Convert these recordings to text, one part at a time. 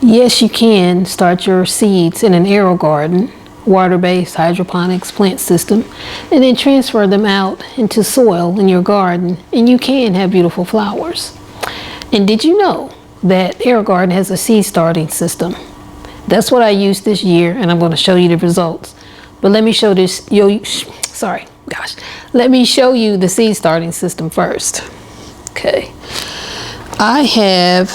Yes, you can start your seeds in an Aerogarden, water-based hydroponics plant system, and then transfer them out into soil in your garden, and you can have beautiful flowers. And did you know that Aerogarden has a seed starting system? That's what I used this year, and I'm going to show you the results. But let me show this. Let me show you the seed starting system first. Okay, I have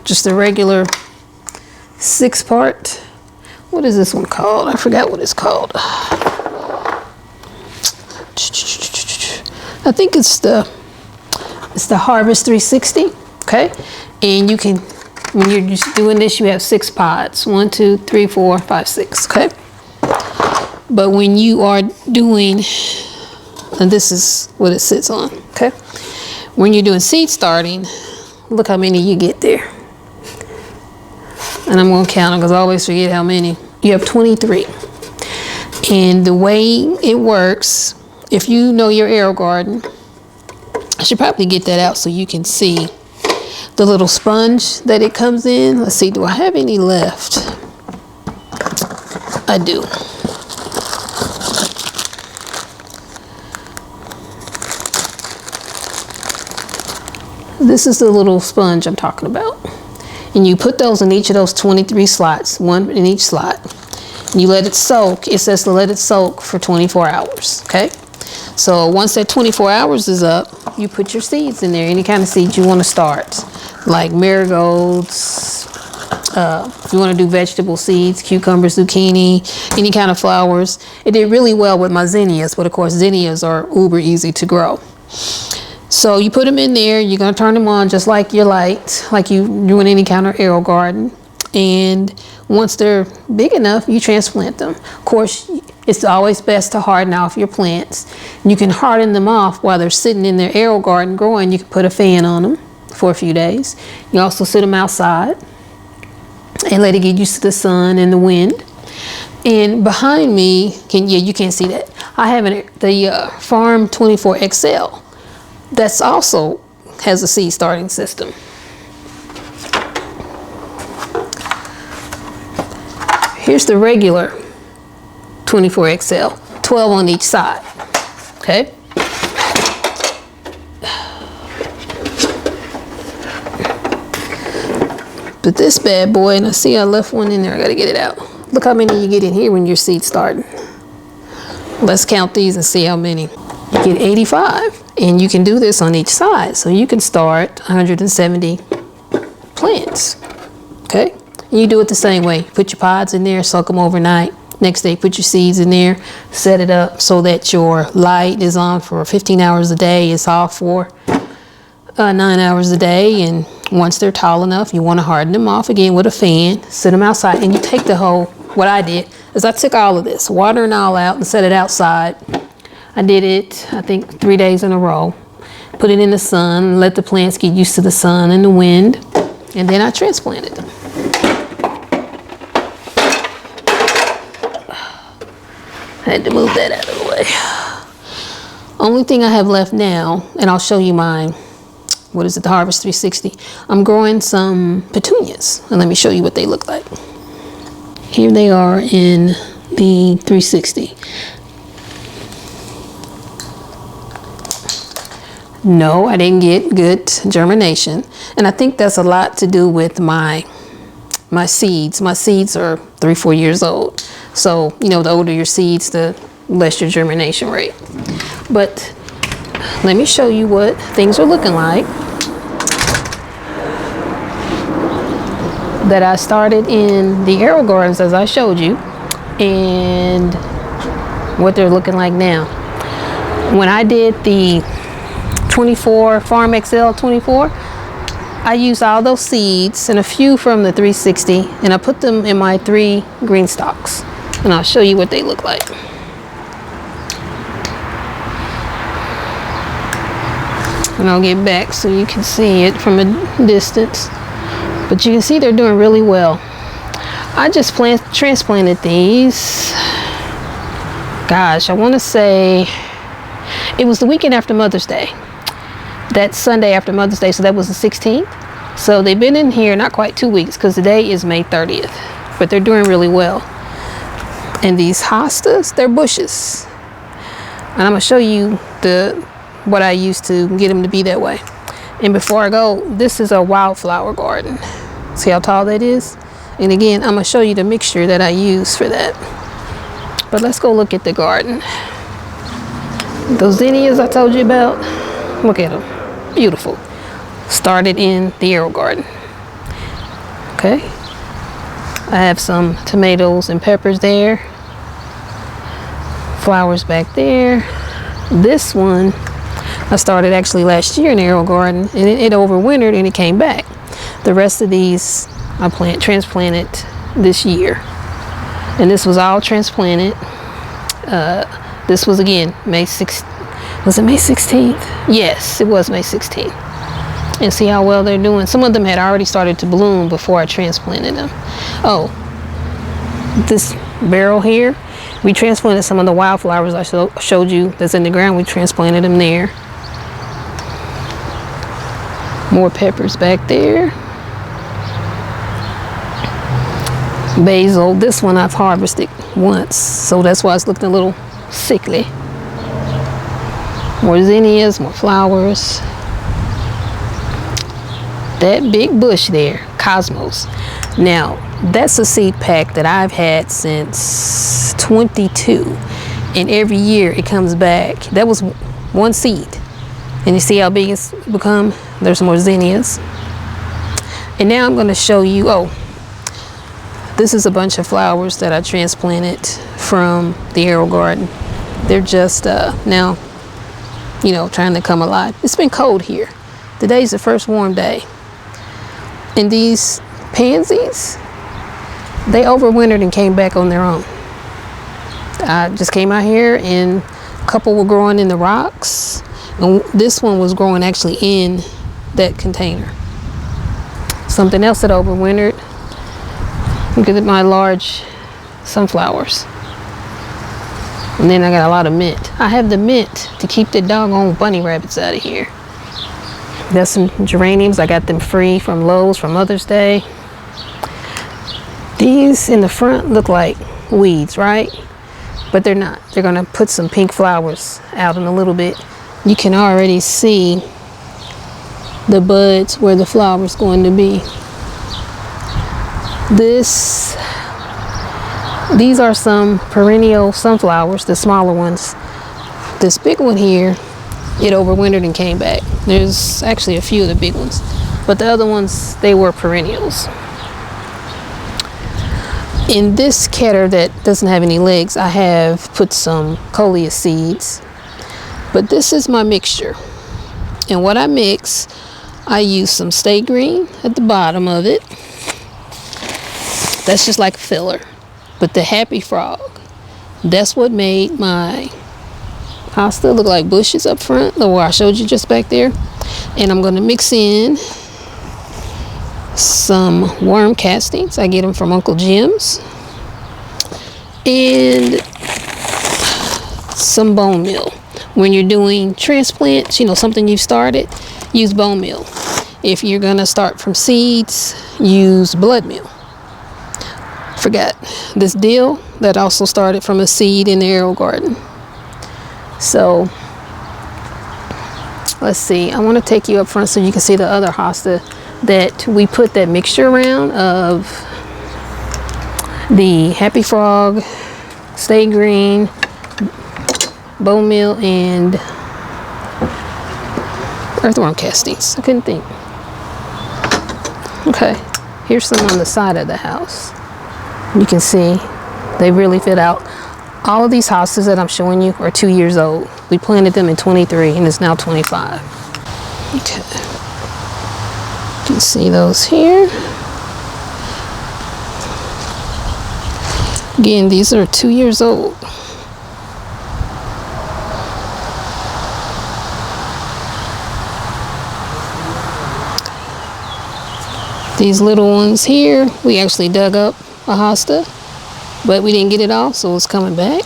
just a regular 6-part. What is this one called? I forgot what it's called. I think it's the Harvest 360. Okay, and you can, when you're just doing this, you have 6 pods. 1, 2, 3, 4, 5, 6. Okay, but when you are doing, and this is what it sits on. Okay, when you're doing seed starting, look how many you get there. And I'm going to count them because I always forget how many. You have 23. And the way it works, if you know your Aerogarden, I should probably get that out so you can see the little sponge that it comes in. Let's see, do I have any left? I do. This is the little sponge I'm talking about. And you put those in each of those 23 slots, 1 in each slot. You let it soak. It says to let it soak for 24 hours, okay? So once that 24 hours is up, you put your seeds in there, any kind of seeds you want to start, like marigolds, if you want to do vegetable seeds, cucumbers, zucchini, any kind of flowers. It did really well with my zinnias, but of course zinnias are uber easy to grow. So you put them in there, you're going to turn them on just like your light, like you doing any kind of Aerogarden. And once they're big enough, you transplant them. Of course, it's always best to harden off your plants. You can harden them off while they're sitting in their Aerogarden growing. You can put a fan on them for a few days. You also sit them outside and let it get used to the sun and the wind. And behind me, you can't see that. I have the Farm 24 XL. That's also has a seed starting system. Here's the regular 24 XL, 12 on each side. Okay. But this bad boy, and I see I left one in there, I gotta get it out. Look how many you get in here when you're seed starting. Let's count these and see how many. You get 85. And you can do this on each side. So you can start 170 plants, okay? And you do it the same way. Put your pods in there, soak them overnight. Next day, put your seeds in there, set it up so that your light is on for 15 hours a day. It's off for 9 hours a day. And once they're tall enough, you want to harden them off again with a fan, sit them outside, and you take the whole, what I did is I took all of this, water and all out, and set it outside. I did it, I think, 3 days in a row. Put it in the sun, let the plants get used to the sun and the wind, and then I transplanted them. I had to move that out of the way. Only thing I have left now, and I'll show you mine, what is it, the Harvest 360. I'm growing some petunias, and let me show you what they look like. Here they are in the 360. No, I didn't get good germination. And I think that's a lot to do with my seeds. My seeds are 3-4 years old. So, you know, the older your seeds, the less your germination rate. But let me show you what things are looking like that I started in the Aerogardens, as I showed you, and what they're looking like now. When I did the 24 Farm XL 24, I used all those seeds and a few from the 360, and I put them in my 3 green stalks, and I'll show you what they look like. And I'll get back so you can see it from a distance, but you can see they're doing really well. I just transplanted these, gosh, I want to say it was the weekend after Mother's Day. That Sunday after Mother's Day, so that was the 16th. So they've been in here not quite 2 weeks because today is May 30th, but they're doing really well. And these hostas, they're bushes. And I'm gonna show you what I used to get them to be that way. And before I go, this is a wildflower garden. See how tall that is? And again, I'm gonna show you the mixture that I use for that. But let's go look at the garden. Those zinnias I told you about, look at them, beautiful. Started in the Aerogarden. Okay, I have some tomatoes and peppers there. Flowers back there. This one I started actually last year in the Aerogarden, and it overwintered and it came back. The rest of these I transplanted this year, and this was all transplanted. This was again May 6th. Was it May 16th? Yes, it was May 16th. And see how well they're doing. Some of them had already started to bloom before I transplanted them. Oh, this barrel here, we transplanted some of the wildflowers I showed you that's in the ground. We transplanted them there. More peppers back there. Basil, this one I've harvested once, so that's why it's looking a little sickly. More zinnias, more flowers. That big bush there, Cosmos. Now, that's a seed pack that I've had since 22. And every year it comes back. That was one seed. And you see how big it's become? There's more zinnias. And now I'm going to show you, this is a bunch of flowers that I transplanted from the Aerogarden. They're just now, trying to come alive. It's been cold here. Today's the first warm day. And these pansies, they overwintered and came back on their own. I just came out here and a couple were growing in the rocks. And this one was growing actually in that container. Something else that overwintered. Look at my large sunflowers. And then I got a lot of mint. I have the mint to keep the doggone bunny rabbits out of here. There's some geraniums. I got them free from Lowe's from Mother's Day. These in the front look like weeds, right? But they're not. They're gonna put some pink flowers out in a little bit. You can already see the buds where the flower's going to be. These are some perennial sunflowers, the smaller ones. This big one here, it overwintered and came back. There's actually a few of the big ones, but the other ones, they were perennials. In this catter that doesn't have any legs, I have put some coleus seeds, but this is my mixture. And what I mix, I use some stay green at the bottom of it. That's just like a filler. But the happy frog, that's what made my hosta look like bushes up front, the where I showed you just back there. And I'm gonna mix in some worm castings. I get them from Uncle Jim's. And some bone meal. When you're doing transplants, something you've started, use bone meal. If you're gonna start from seeds, use blood meal. Forgot this dill that also started from a seed in the Aerogarden. So let's see, I want to take you up front so you can see the other hosta that we put that mixture around of the happy frog, stay green, bone meal, and earthworm castings. I couldn't think. Okay, here's some on the side of the house. You can see they really fit out. All of these hostas that I'm showing you are 2 years old. We planted them in 23 and it's now 25. Okay. You can see those here. Again, these are 2 years old. These little ones here, we actually dug up a hosta, but we didn't get it all, so it's coming back.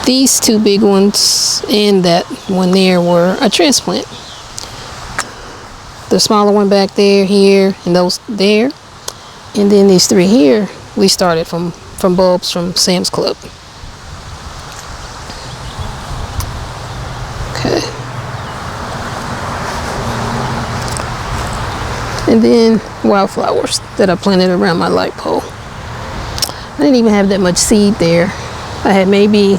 These two big ones and that one there were a transplant. The smaller one back there, here, and those there. And then these three here, we started from bulbs from Sam's Club. Okay. And then wildflowers that I planted around my light pole. I didn't even have that much seed there. I had maybe,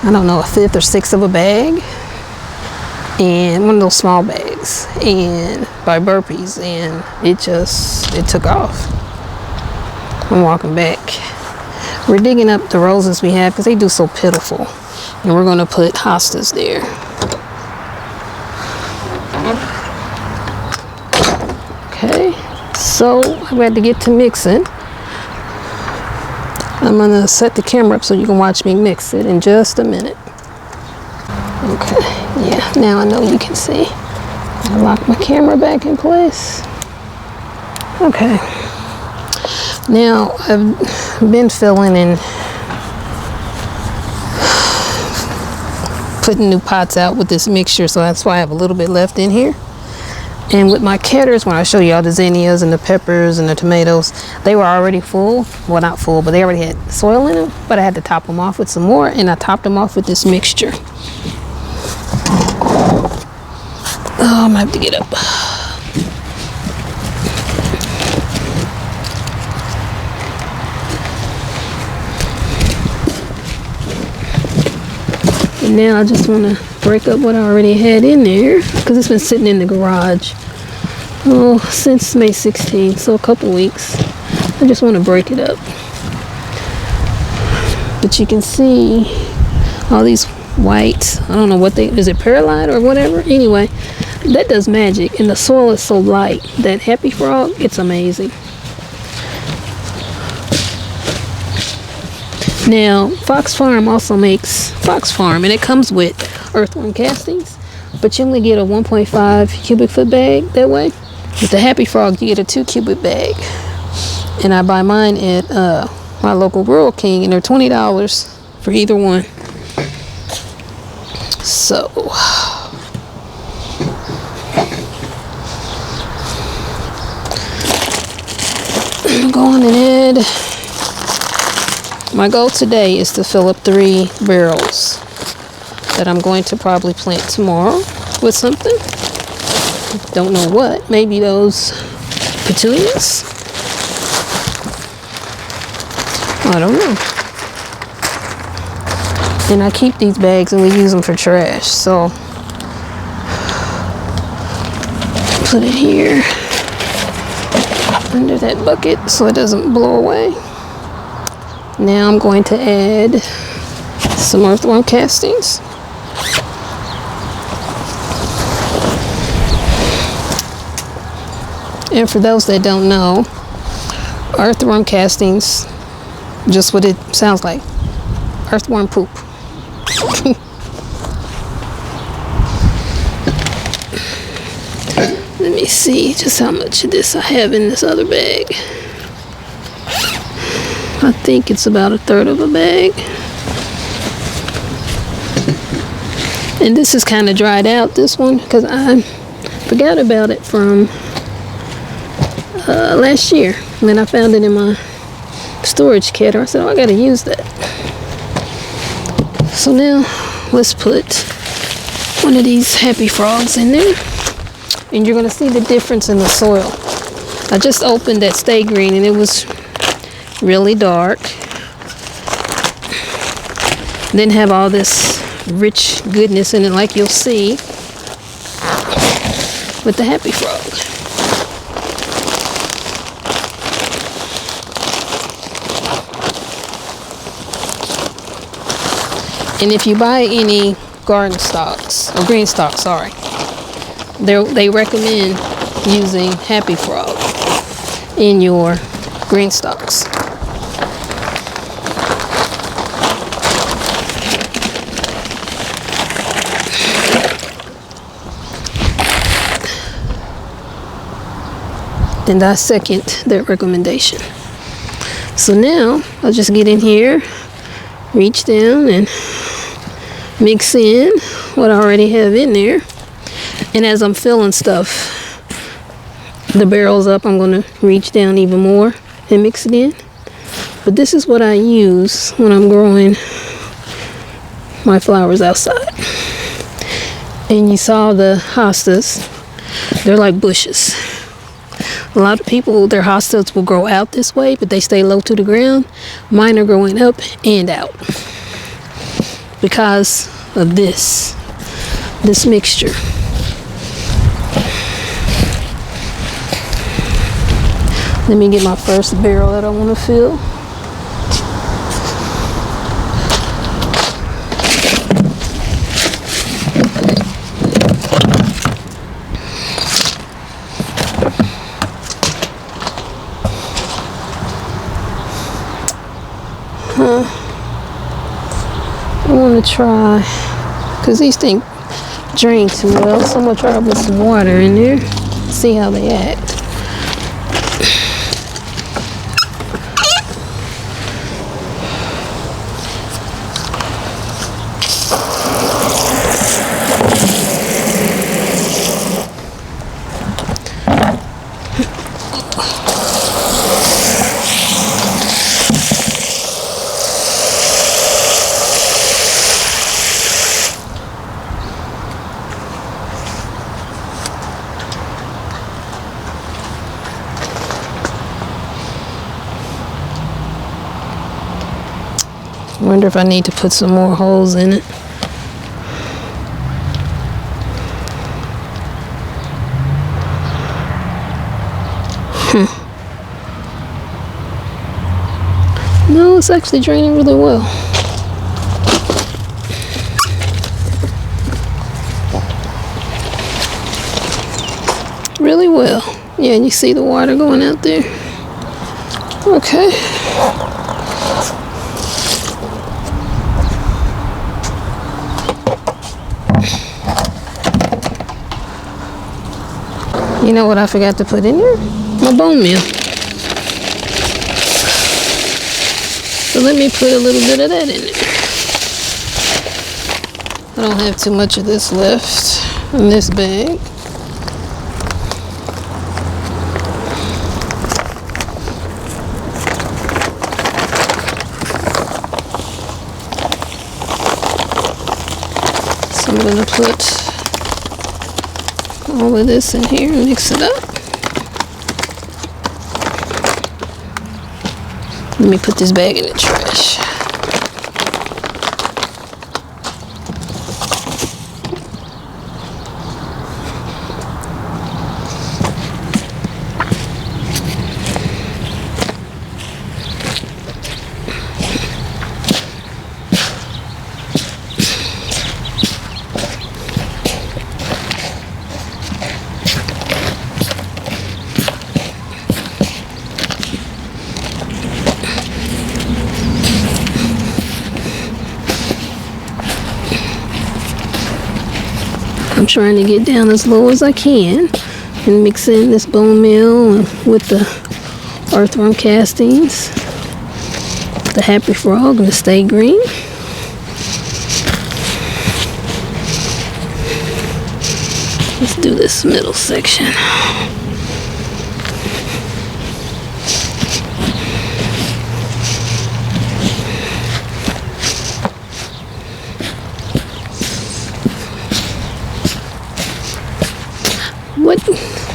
I don't know, a fifth or sixth of a bag. And one of those small bags, and by Burpees, and it took off. I'm walking back. We're digging up the roses we have because they do so pitiful, and we're going to put hostas there. Okay, so I'm about to get to mixing. I'm going to set the camera up so you can watch me mix it in just a minute. Okay, yeah, now I know you can see. I lock my camera back in place. Okay. Now, I've been filling and putting new pots out with this mixture, so that's why I have a little bit left in here. And with my catters, when I show you all the zinnias and the peppers and the tomatoes, they were already full. Well, not full, but they already had soil in them. But I had to top them off with some more, and I topped them off with this mixture. Oh, I'm gonna have to get up. And now I just want to break up what I already had in there because it's been sitting in the garage since May 16th, so a couple weeks. I just want to break it up. But you can see all these white, I don't know what is it perlite or whatever? Anyway, that does magic, and the soil is so light. That Happy Frog, it's amazing. Now, Fox Farm also makes Fox Farm, and it comes with earthworm castings, but you only get a 1.5 cubic foot bag that way. With the Happy Frog, you get a 2 cubic bag. And I buy mine at my local Rural King, and they're $20 for either one. So, I'm going and add. My goal today is to fill up 3 barrels that I'm going to probably plant tomorrow with something. Don't know what. Maybe those petunias. I don't know. And I keep these bags and we use them for trash. So put it here under that bucket so it doesn't blow away. Now I'm going to add some earthworm castings. And for those that don't know, earthworm castings, just what it sounds like, earthworm poop. Let me see just how much of this I have in this other bag. I think it's about 1/3 of a bag. And this is kind of dried out, this one, because I forgot about it from last year. And then I found it in my storage kit. I said, oh, I got to use that. So now let's put one of these Happy Frogs in there. And you're going to see the difference in the soil. I just opened that Stay Green and it was really dark. Didn't have all this rich goodness in it like you'll see with the Happy Frog. And if you buy any garden stocks, or green stocks, sorry, they recommend using Happy Frog in your green stocks. And I second that recommendation. So now I'll just get in here reach down and mix in what I already have in there. And as I'm filling stuff, the barrels up, I'm going to reach down even more and mix it in. But this is what I use when I'm growing my flowers outside. And you saw the hostas. They're like bushes. A lot of people, their hostas will grow out this way, but they stay low to the ground. Mine are growing up and out because of this mixture. Let me get my first barrel that I want to fill. I want to try, because these things drain too well, so I'm going to try to put some water in there, see how they act. I wonder if I need to put some more holes in it. No, it's actually draining really well. Really well. Yeah, and you see the water going out there. Okay. You know what I forgot to put in there? My bone meal. So let me put a little bit of that in there. I don't have too much of this left in this bag. So I'm going to put all of this in here and mix it up. Let me put this bag in the trash. I'm trying to get down as low as I can and mix in this bone meal with the earthworm castings, the happy frog, and the stay green. Let's do this middle section. What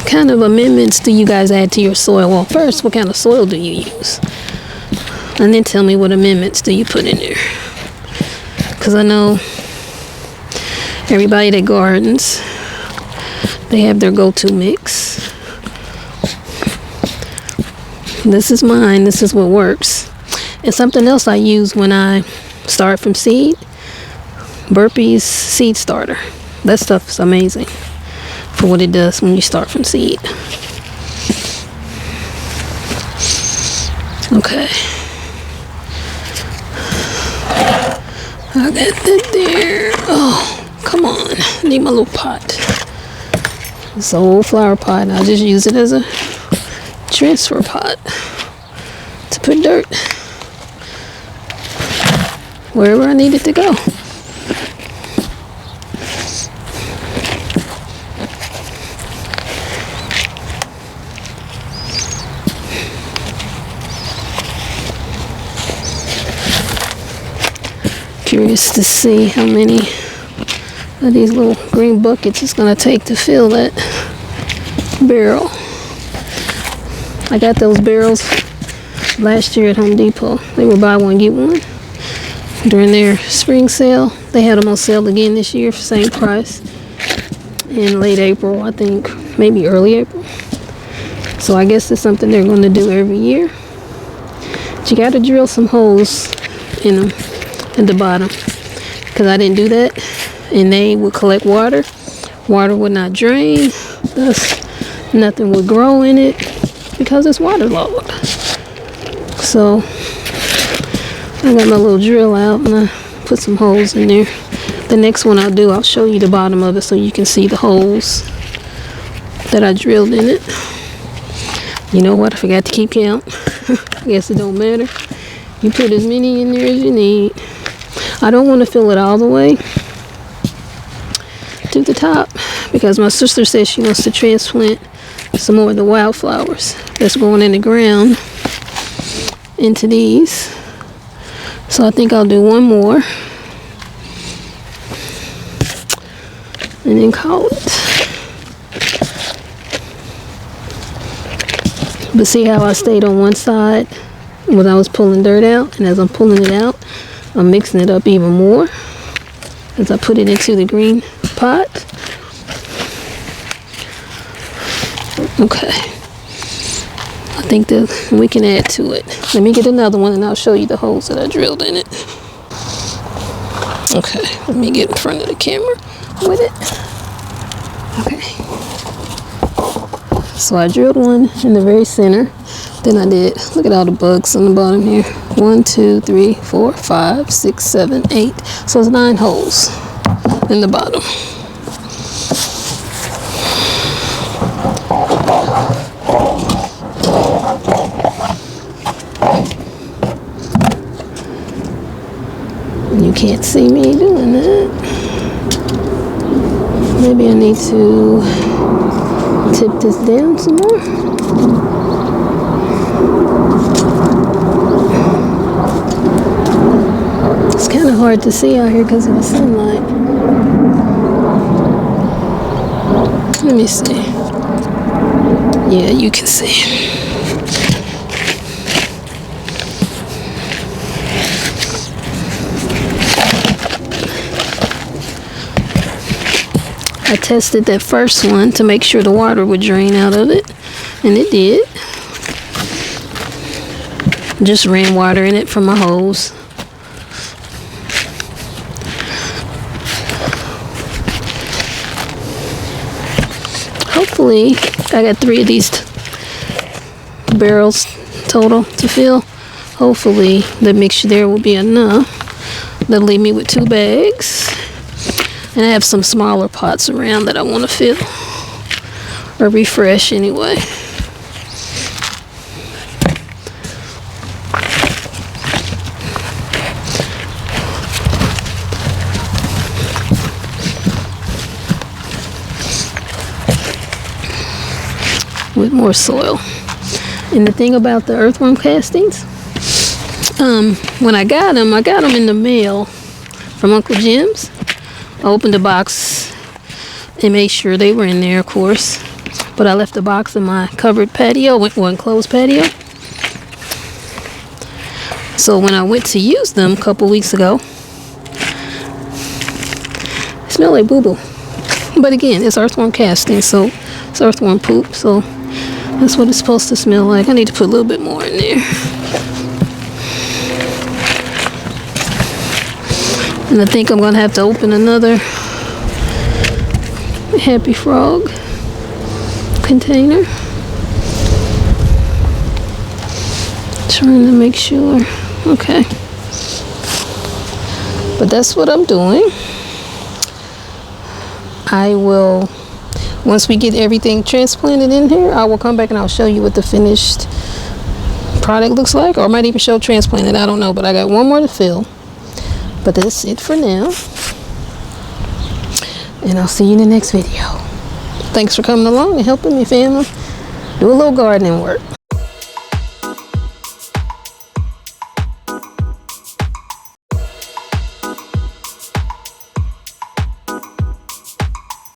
kind of amendments do you guys add to your soil? Well, first, what kind of soil do you use? And then tell me what amendments do you put in there. Because I know everybody that gardens, they have their go-to mix. This is mine. This is what works. And something else I use when I start from seed, Burpee's seed starter. That stuff is amazing for what it does when you start from seed. Okay. I got that there. Oh, come on. I need my little pot. It's an old flower pot, and I just use it as a transfer pot to put dirt. wherever I need it to go. Curious to see how many of these little green buckets it's going to take to fill that barrel. I got those barrels last year at Home Depot. They were buy one get one during their spring sale. They had them on sale again this year for the same price in late April, I think, maybe early April. So I guess it's something they're going to do every year. But you got to drill some holes in them at the bottom, because I didn't do that, and they would collect water. Water would not drain, thus nothing would grow in it because it's waterlogged. So I got my little drill out and I put some holes in there. The next one I'll do, I'll show you the bottom of it so you can see the holes that I drilled in it. You know what? I forgot to keep count. I guess it don't matter. You put as many in there as you need. I don't want to fill it all the way to the top because my sister says she wants to transplant some more of the wildflowers that's growing in the ground into these. So I think I'll do one more and then call it. But see how I stayed on one side when I was pulling dirt out, and as I'm pulling it out, I'm mixing it up even more as I put it into the green pot. Okay. I think that we can add to it. Let me get another one and I'll show you the holes that I drilled in it. Okay, let me get in front of the camera with it. Okay. So I drilled one in the very center. Then I did, look at all the bugs on the bottom here. 1, 2, 3, 4, 5, 6, 7, 8. So it's 9 holes in the bottom. You can't see me doing that. Maybe I need to tip this down some more. It's kind of hard to see out here because of the sunlight. Let me see. Yeah, you can see. I tested that first one to make sure the water would drain out of it, and it did. Just ran water in it from my hose. Hopefully, I got 3 of these barrels total to fill. Hopefully, the mixture there will be enough. That'll leave me with 2 bags. And I have some smaller pots around that I want to fill or refresh anyway. With more soil. And the thing about the earthworm castings, when I got them in the mail from Uncle Jim's. I opened the box and made sure they were in there, of course. But I left the box in my covered patio, enclosed patio. So when I went to use them a couple weeks ago, it smelled like boo-boo. But again, it's earthworm casting, so it's earthworm poop. So that's what it's supposed to smell like. I need to put a little bit more in there. And I think I'm going to have to open another Happy Frog container. Trying to make sure. Okay. But that's what I'm doing. I will, once we get everything transplanted in here, I will come back and I'll show you what the finished product looks like. Or I might even show transplanted. I don't know. But I got one more to fill. But that's it for now. And I'll see you in the next video. Thanks for coming along and helping me, family. Do a little gardening work.